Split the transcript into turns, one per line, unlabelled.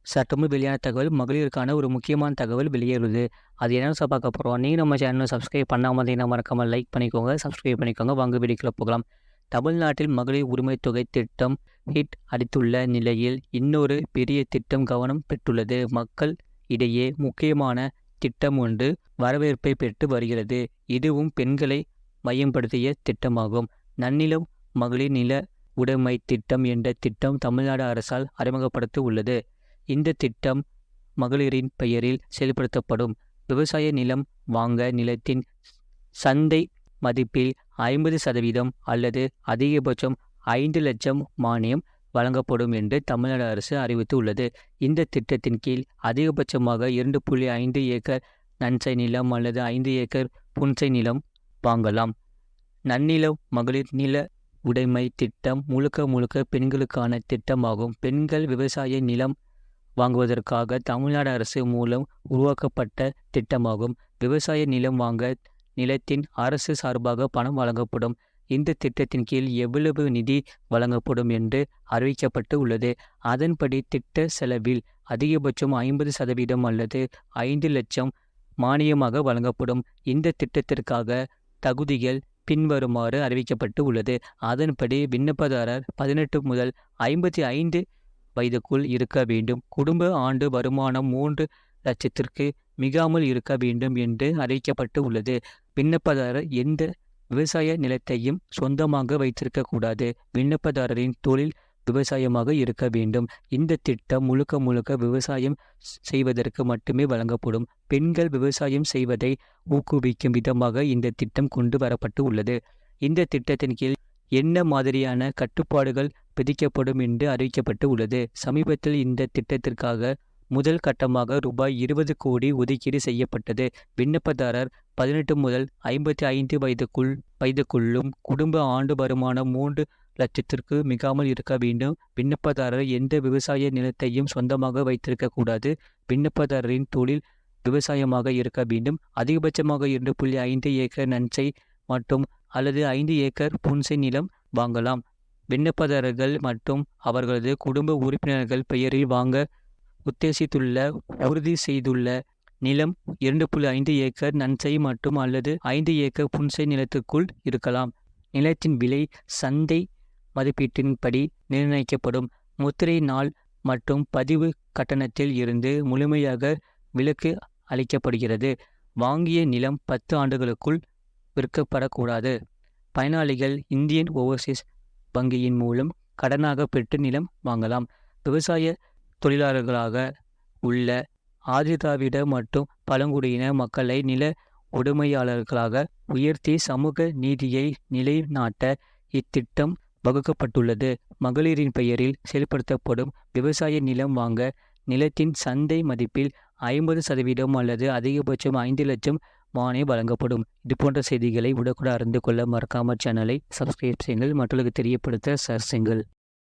சட்டமும் வெளியான தகவல் மகளிருக்கான ஒரு முக்கியமான தகவல் வெளியேறுது. அது என்னன்னு பார்க்க போகிறோம். நீங்கள் நம்ம சேனலை சப்ஸ்கிரைப் பண்ணாமல் இருந்தீங்கன்னா மறக்காமல் லைக் பண்ணிக்கோங்க, சப்ஸ்கிரைப் பண்ணிக்கோங்க. வாங்க வீடியோக்குள்ள போகலாம். தமிழ்நாட்டில் மகளிர் உரிமை தொகை திட்டம் ஹிட் அடித்துள்ள நிலையில் இன்னொரு பெரிய திட்டம் கவனம் பெற்றுள்ளது. மக்கள் இடையே முக்கியமான திட்டம் ஒன்று வரவேற்பை பெற்று வருகிறது. இதுவும் பெண்களை மையப்படுத்திய திட்டமாகும். நன்னிலம் மகளிர் நில உடைமை திட்டம் என்ற திட்டம் தமிழ்நாடு அரசால் அறிமுகப்படுத்த உள்ளது. இந்த திட்டம் மகளிரின் பெயரில் செயல்படுத்தப்படும். விவசாய நிலம் வாங்க நிலத்தின் சந்தை மதிப்பில் 50% அல்லது அதிகபட்சம் 5 லட்சம் மானியம் வழங்கப்படும் என்று தமிழ்நாடு அரசு அறிவித்து உள்ளது. இந்த திட்டத்தின் கீழ் அதிகபட்சமாக 2.5 ஏக்கர் நன்சை நிலம் அல்லது 5 ஏக்கர் புன்சை நிலம் வாங்கலாம். நன்னிலம் மகளிர் நில உடைமை திட்டம் முழுக்க பெண்களுக்கான திட்டமாகும். பெண்கள் விவசாய நிலம் வாங்குவதற்காக தமிழ்நாடு அரசு மூலம் உருவாக்கப்பட்ட திட்டமாகும். விவசாய நிலம் வாங்க நிலத்தின் அரசு சார்பாக பணம் வழங்கப்படும். இந்த திட்டத்தின் கீழ் எவ்வளவு நிதி வழங்கப்படும் என்று அறிவிக்கப்பட்டு உள்ளது. அதன்படி திட்ட செலவில் அதிகபட்சம் 50% அல்லது 5 லட்சம் மானியமாக வழங்கப்படும். இந்த திட்டத்திற்காக தகுதிகள் பின்வருமாறு அறிவிக்கப்பட்டு உள்ளது. அதன்படி விண்ணப்பதாரர் 18 முதல் 55 வயதுக்குள் இருக்க வேண்டும். குடும்ப ஆண்டு வருமானம் 3 லட்சத்திற்கு மிகாமல் இருக்க வேண்டும் என்று அறிவிக்கப்பட்டு உள்ளது. விண்ணப்பதாரர் எந்த விவசாய நிலத்தையும் சொந்தமாக வைத்திருக்கக்கூடாது. விண்ணப்பதாரரின் தொழில் விவசாயமாக இருக்க வேண்டும். இந்த திட்டம் முழுக்க விவசாயம் செய்வதற்கு மட்டுமே வழங்கப்படும். பெண்கள் விவசாயம் செய்வதை ஊக்குவிக்கும் விதமாக இந்த திட்டம் கொண்டு வரப்பட்டு உள்ளது. இந்த திட்டத்தின் கீழ் என்ன மாதிரியான கட்டுப்பாடுகள் விதிக்கப்படும் என்று அறிவிக்கப்பட்டு உள்ளது. சமீபத்தில் இந்த திட்டத்திற்காக முதல் கட்டமாக ரூபாய் 20 கோடி ஒதுக்கீடு செய்யப்பட்டது. விண்ணப்பதாரர் 18 முதல் 55 வயதுக்குள்ளும் குடும்ப ஆண்டு வருமானம் 3 லட்சத்திற்கு மிகாமல் இருக்க வேண்டும். விண்ணப்பதாரர் எந்த விவசாய நிலத்தையும் சொந்தமாக வைத்திருக்கக்கூடாது. விண்ணப்பதாரரின் தொழில் விவசாயமாக இருக்க வேண்டும். அதிகபட்சமாக 2.5 ஏக்கர் நன்சை மற்றும் அல்லது 5 ஏக்கர் புன்சை நிலம் வாங்கலாம். விண்ணப்பதாரர்கள் மற்றும் அவர்களது குடும்ப உறுப்பினர்கள் பெயரில் வாங்க உறுதி செய்துள்ள நிலம் 2.5 ஏக்கர் நன்சை மற்றும் அல்லது 5 ஏக்கர் புன்சை நிலத்துக்குள் இருக்கலாம். நிலத்தின் விலை சந்தை மதிப்பீட்டின்படி நிர்ணயிக்கப்படும். முத்திரை நாள் மற்றும் பதிவு கட்டணத்தில் இருந்து முழுமையாக விலக்கு அளிக்கப்படுகிறது. வாங்கிய நிலம் 10 ஆண்டுகளுக்குள் விற்கப்படக்கூடாது. பயனாளிகள் இந்தியன் ஓவர்சீஸ் வங்கியின் மூலம் கடனாக பெற்று நிலம் வாங்கலாம். விவசாய தொழிலாளர்களாக உள்ள ஆதிதிராவிட மற்றும் பழங்குடியின மக்களை நில உடைமையாளர்களாக உயர்த்தி சமூக நீதியை நிலைநாட்ட இத்திட்டம் வகுக்கப்பட்டுள்ளது. மகளிரின் பெயரில் செயல்படுத்தப்படும் விவசாய நிலம் வாங்க நிலத்தின் சந்தை மதிப்பில் 50% அல்லது அதிகபட்சம் 5 லட்சம் மானியம் வழங்கப்படும். இதுபோன்ற செய்திகளை உடனுக்குடன் அறிந்து கொள்ள மறக்காம சேனலை சப்ஸ்கிரைப் செய்யுங்கள். மற்றவர்களுக்கு தெரியப்படுத்த ஷேர் செய்யுங்கள்.